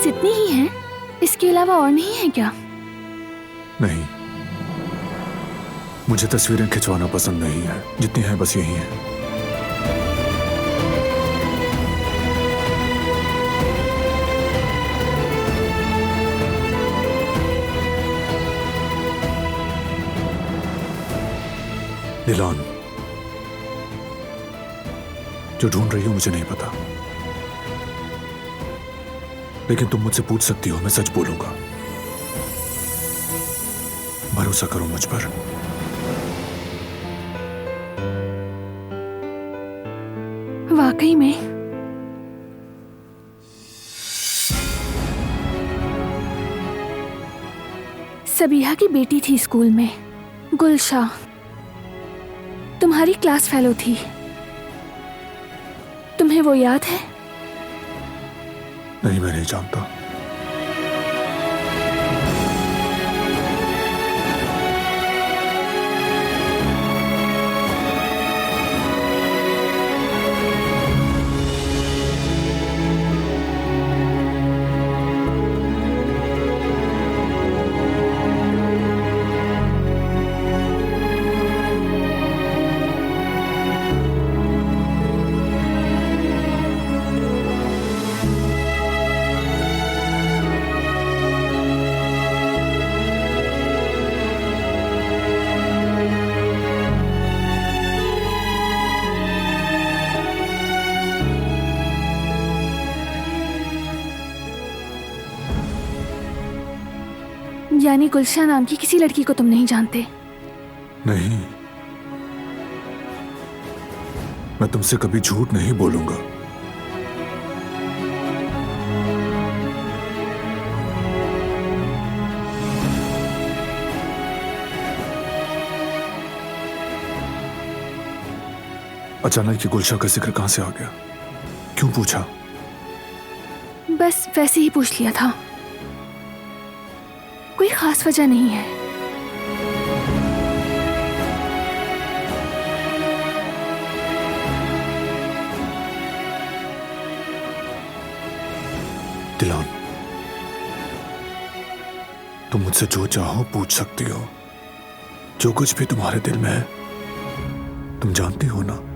बस इतनी ही है? इसके अलावा और नहीं है क्या? नहीं, मुझे तस्वीरें खिंचवाना पसंद नहीं है। जितनी है बस यही है। नीलान, जो ढूंढ रही हो मुझे नहीं पता, लेकिन तुम मुझसे पूछ सकती हो, मैं सच बोलूंगा। भरोसा करो मुझ पर। वाकई में? सबीहा की बेटी थी स्कूल में, गुलशा, तुम्हारी क्लास फेलो थी। तुम्हें वो याद है? नहीं, मैं नहीं जानता। यानी गुलशा नाम की किसी लड़की को तुम नहीं जानते? नहीं, मैं तुमसे कभी झूठ नहीं बोलूंगा। अचानक ये गुलशा का जिक्र कहां से आ गया? क्यों पूछा? बस वैसे ही पूछ लिया था, कोई खास वजह नहीं है। दिलान, तुम मुझसे जो चाहो पूछ सकती हो। जो कुछ भी तुम्हारे दिल में है तुम जानती हो ना।